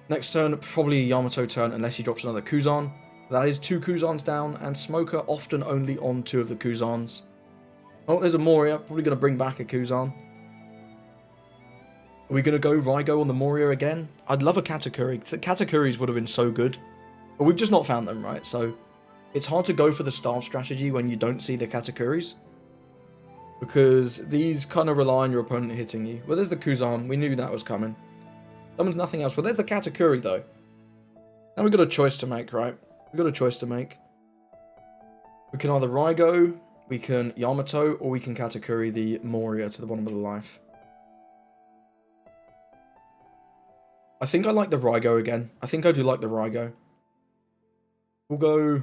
Next turn, probably a Yamato turn unless he drops another Kuzan. That is 2 Kuzans down, and Smoker often only on 2 of the Kuzans. Oh, there's a Moria. Probably going to bring back a Kuzan. Are we going to go Raigo on the Moria again? I'd love a Katakuri. Katakuris would have been so good. But we've just not found them, right? So it's hard to go for the starve strategy when you don't see the Katakuris. Because these kind of rely on your opponent hitting you. Well, there's the Kuzan. We knew that was coming. Someone's nothing else. Well, there's the Katakuri, though. Now we've got a choice to make, right? We've got a choice to make. We can either Raigo, we can Yamato, or we can Katakuri the Moria to the bottom of the life. I think I like the Raigo again. I think I do like the Raigo. We'll go...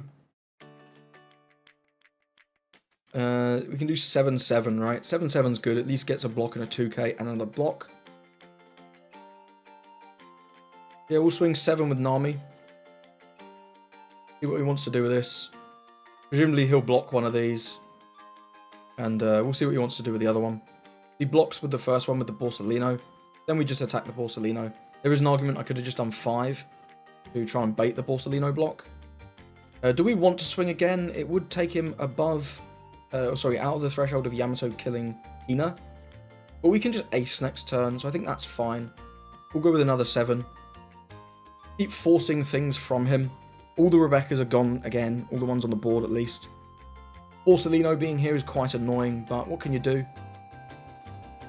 we can do 7-7, right? 7-7's good. At least gets a block and a 2k and another block. Yeah, we'll swing 7 with Nami. See what he wants to do with this. Presumably he'll block one of these. And we'll see what he wants to do with the other one. He blocks with the first one with the Borsellino. Then we just attack the Borsellino. There is an argument I could have just done 5 to try and bait the Borsellino block. Do we want to swing again? It would take him above... sorry, out of the threshold of Yamato killing Hina. But we can just ace next turn, so I think that's fine. We'll go with another 7. Keep forcing things from him. All the Rebeccas are gone again. All the ones on the board, at least. Borsellino being here is quite annoying, but what can you do?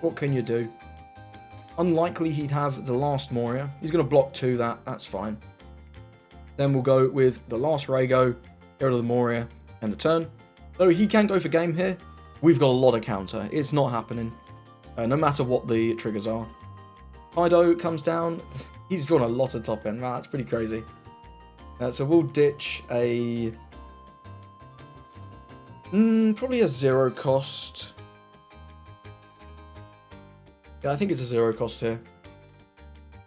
What can you do? Unlikely he'd have the last Moria. He's going to block 2, that's fine. Then we'll go with the last Raigo, get rid of the Moria, and the turn. So he can go for game here. We've got a lot of counter. It's not happening. No matter what the triggers are. Kaido comes down. He's drawn a lot of top end. Wow, that's pretty crazy. So we'll ditch a... probably a 0 cost. Yeah, I think it's a 0 cost here.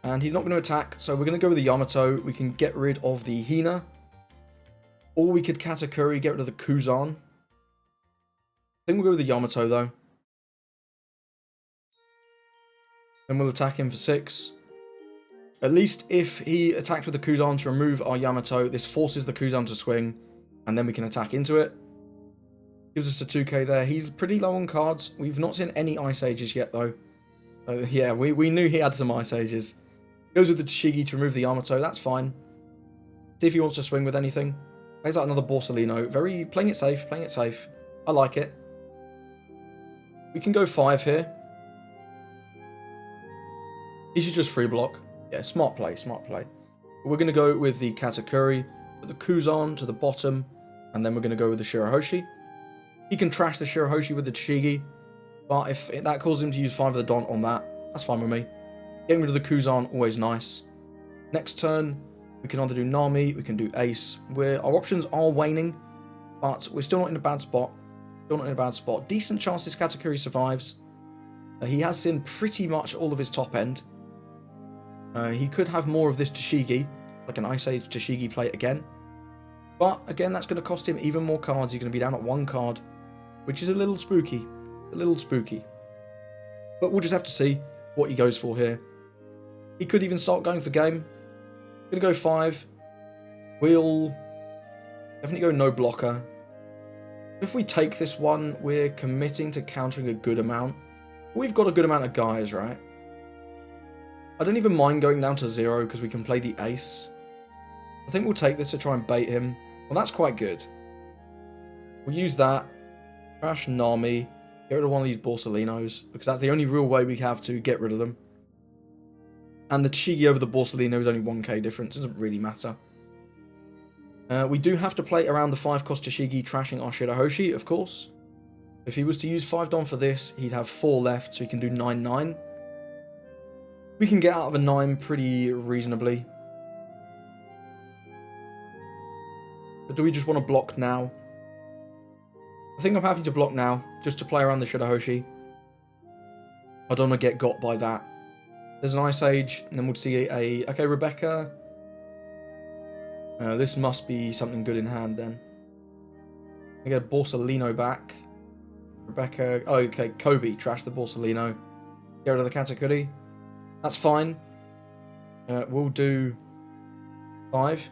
And he's not going to attack, so we're going to go with the Yamato. We can get rid of the Hina. Or we could Katakuri, get rid of the Kuzan. I think we'll go with the Yamato, though. Then we'll attack him for 6. At least if he attacked with the Kuzan to remove our Yamato, this forces the Kuzan to swing, and then we can attack into it. Gives us a 2k there. He's pretty low on cards. We've not seen any Ice Ages yet, though. Yeah, we knew he had some Ice Ages. Goes with the Tashigi to remove the Yamato. That's fine. See if he wants to swing with anything. Plays out another Borsellino. Playing it safe, playing it safe. I like it. We can go 5 here. He should just free block. Yeah, smart play, smart play. But we're going to go with the Katakuri, put the Kuzan to the bottom, and then we're going to go with the Shirahoshi. He can trash the Shirahoshi with the Tashigi, but if that causes him to use 5 of the Don on that, that's fine with me. Getting rid of the Kuzan, always nice. Next turn, we can either do Nami, we can do Ace. Our options are waning, but we're still not in a bad spot. Still not in a bad spot. Decent chance this Katakuri survives. He has seen pretty much all of his top end. He could have more of this Tashigi, like an Ice Age Tashigi play again. But again, that's going to cost him even more cards. He's going to be down at 1 card, which is a little spooky. A little spooky. But we'll just have to see what he goes for here. He could even start going for game. Going to go 5. We'll definitely go no blocker. If we take this one, we're committing to countering a good amount. We've got a good amount of guys, right? I don't even mind going down to 0 because we can play the Ace. I think we'll take this to try and bait him. Well, that's quite good. We'll use that. Crash Nami. Get rid of one of these Borsellinos, because that's the only real way we have to get rid of them. And the Tashigi over the Borsalino is only 1k difference. Doesn't really matter. We do have to play around the 5-cost Tashigi, trashing our Shirahoshi, of course. If he was to use 5 Don for this, he'd have 4 left, so he can do 9-9. We can get out of a 9 pretty reasonably. But do we just want to block now? I think I'm happy to block now, just to play around the Shirahoshi. I don't want to get got by that. There's an Ice Age, and then we'll see a... Okay, Rebecca. This must be something good in hand, then. I get a Borsalino back. Rebecca... Oh, okay, Kobe. Trash the Borsalino. Get rid of the Katakuri. That's fine. We'll do 5.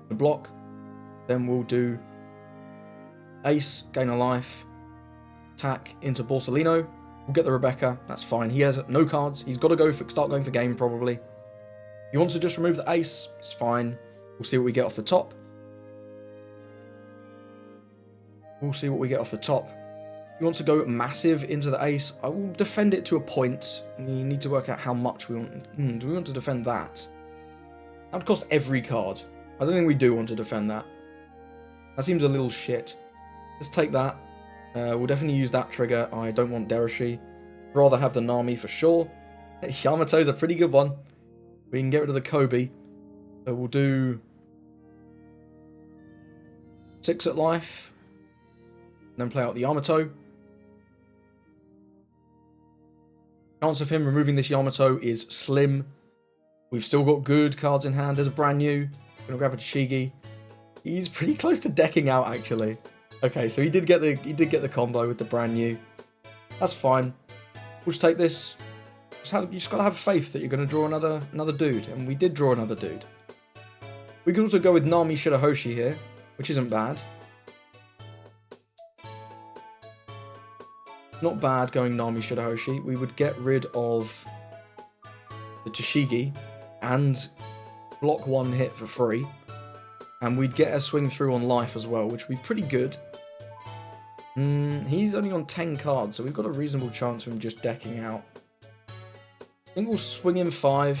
The block. Then we'll do Ace, gain a life. Attack into Borsalino. We'll get the Rebecca. That's fine. He has no cards. He's got to go for start going for game, probably. He wants to just remove the Ace. It's fine. We'll see what we get off the top. We'll see what we get off the top. He wants to go massive into the Ace. I will defend it to a point. We need to work out how much we want. Do we want to defend that? That would cost every card. I don't think we do want to defend that. That seems a little shit. Let's take that. We'll definitely use that trigger. I don't want Derashi. Rather have the Nami for sure. Yamato's a pretty good one. We can get rid of the Kobe. So we'll do 6 at life. Then play out the Yamato. Chance of him removing this Yamato is slim. We've still got good cards in hand. There's a brand new. Gonna grab a Tashigi. He's pretty close to decking out, actually. Okay, so he did get the combo with the brand new. That's fine. We'll just take this. You just gotta have faith that you're gonna draw another dude, and we did draw another dude. We could also go with Nami Shirahoshi here, which isn't bad. Not bad going Nami Shirahoshi. We would get rid of the Tashigi and block 1 hit for free. And we'd get a swing through on life as well, which would be pretty good. He's only on 10 cards, so we've got a reasonable chance of him just decking out. I think we'll swing him 5.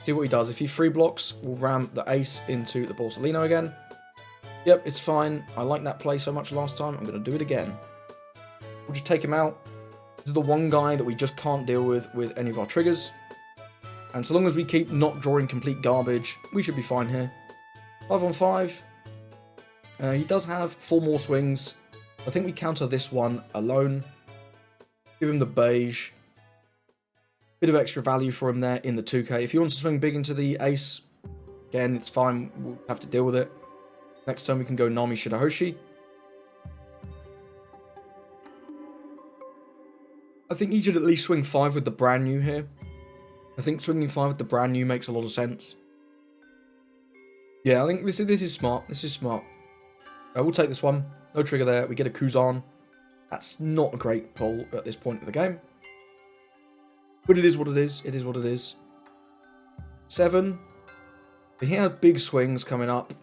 See what he does. If he free blocks, we'll ram the Ace into the Borsalino again. Yep, it's fine. I liked that play so much last time. I'm going to do it again. We'll just take him out. This is the one guy that we just can't deal with any of our triggers. And so long as we keep not drawing complete garbage, we should be fine here. 5 on 5. He does have 4 more swings. I think we counter this one alone. Give him the beige. Bit of extra value for him there in the 2k. If he wants to swing big into the Ace, again, it's fine. We'll have to deal with it. Next time we can go Nami Shirahoshi. I think he should at least swing 5 with the brand new here. I think swinging 5 with the brand new makes a lot of sense. Yeah, I think this is smart. This is smart. We'll take this one. No trigger there. We get a Kuzan. That's not a great pull at this point of the game. But it is what it is. It is what it is. 7. He has big swings coming up.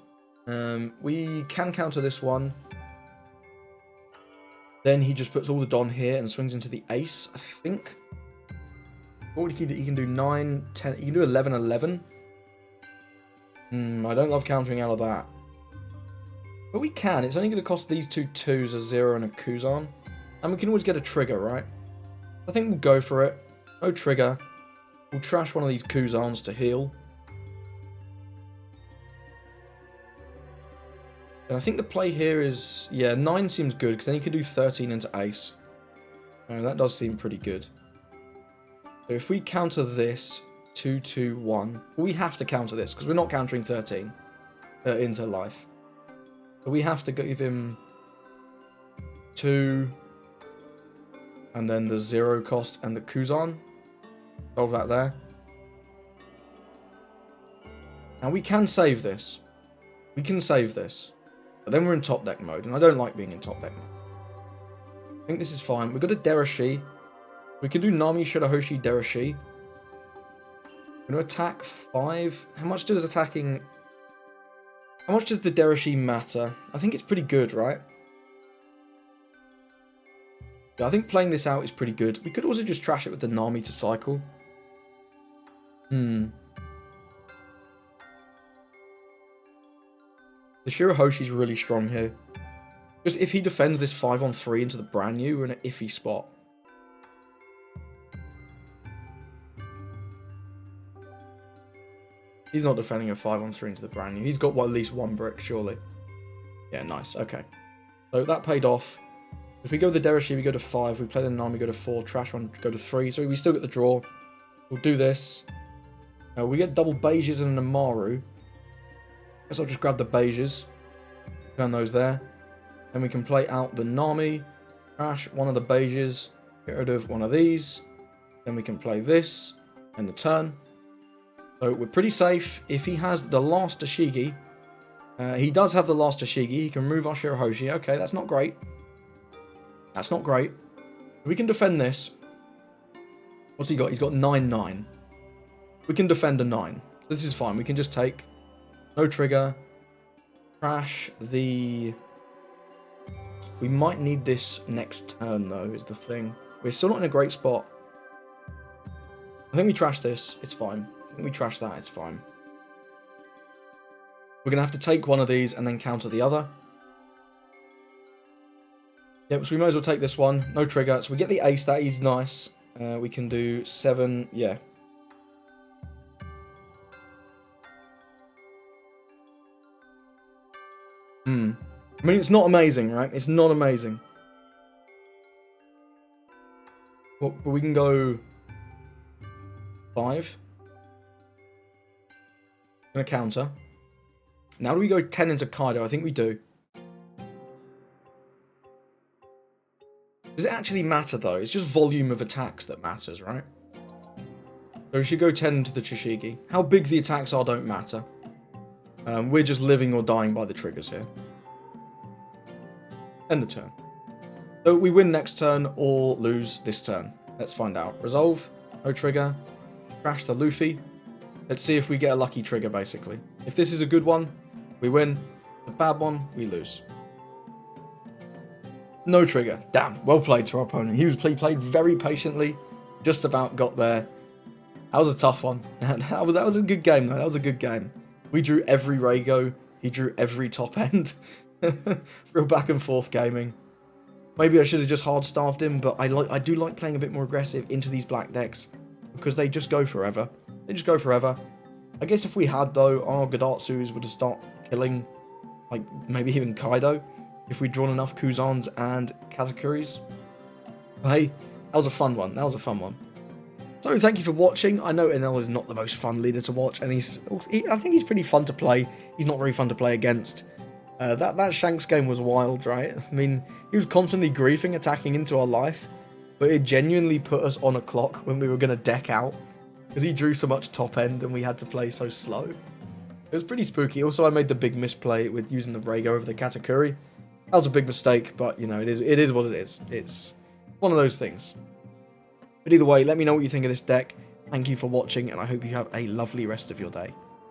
We can counter this one. Then he just puts all the Don here and swings into the Ace, I think. What would he do? He can do 9, 10. He can do 11, 11. I don't love countering out of that. But we can. It's only going to cost these 2 2s, a 0 and a Kuzan. And we can always get a trigger, right? I think we'll go for it. No trigger. We'll trash one of these Kuzans to heal. And I think the play here is... Yeah, 9 seems good, because then he can do 13 into Ace. That does seem pretty good. So if we counter this, 2, 2, 1... Well, we have to counter this, because we're not countering 13 into life. So we have to give him 2... And then the 0 cost and the Kuzan. Solve that there. Now we can save this. We can save this. But then we're in top deck mode, and I don't like being in top deck mode. I think this is fine. We've got a Derashi. We can do Nami Shirahoshi Derashi. We're going to attack 5. How much does attacking... How much does the Derashi matter? I think it's pretty good, right? Yeah, I think playing this out is pretty good. We could also just trash it with the Nami to cycle. The Shirahoshi's really strong here. Just if he defends this 5-on-3 into the brand new, we're in an iffy spot. He's not defending a 5-on-3 into the brand new. He's got at least one brick, surely. Yeah, nice. Okay. So that paid off. If we go with the Derashi, we go to 5. We play the Nami, go to 4. Trash one, go to 3. So we still get the draw. We'll do this. We get double beiges and an Amaru. Guess I'll just grab the beiges. Turn those there. Then we can play out the Nami. Trash one of the beiges. Get rid of one of these. Then we can play this. And the turn. So we're pretty safe. If he has the last Ashigi. He does have the last Ashigi. He can remove our Shirahoshi. Okay, that's not great. That's not great. We can defend this. What's he got? He's got 9-9. We can defend a 9. This is fine. We can just take. No trigger. Trash the... We might need this next turn, though, is the thing. We're still not in a great spot. I think we trash this. It's fine. I think we trash that. It's fine. We're going to have to take one of these and then counter the other. Yep, so we might as well take this one. No trigger. So we get the ace. That is nice. We can do 7. Yeah. I mean, it's not amazing, right? It's not amazing. But we can go 5. Gonna counter. Now do we go 10 into Kaido? I think we do. Does it actually matter, though? It's just volume of attacks that matters, right? So we should go 10 into the Chishigi. How big the attacks are don't matter. We're just living or dying by the triggers here. End the turn. So we win next turn or lose this turn. Let's find out. Resolve. No trigger. Crash the Luffy. Let's see if we get a lucky trigger, basically. If this is a good one, we win. A bad one, we lose. No trigger. Damn. Well played to our opponent. He played very patiently. Just about got there. That was a tough one. That was a good game, though. That was a good game. We drew every Rego. He drew every top end. Real back and forth gaming. Maybe I should have just hard starved him, but I do like playing a bit more aggressive into these black decks because they just go forever. They just go forever. I guess if we had, though, our Godatsus would have started killing, like, maybe even Kaido if we'd drawn enough Kuzans and Katakuris. But hey, that was a fun one. That was a fun one. So thank you for watching. I know Enel is not the most fun leader to watch, and I think he's pretty fun to play. He's not very fun to play against. That Shanks game was wild, right? I mean, he was constantly griefing, attacking into our life, but it genuinely put us on a clock when we were going to deck out, because he drew so much top end and we had to play so slow. It was pretty spooky. Also, I made the big misplay with using the Rego over the Katakuri. That was a big mistake, but, you know, it is what it is. It's one of those things. But either way, let me know what you think of this deck. Thank you for watching, and I hope you have a lovely rest of your day.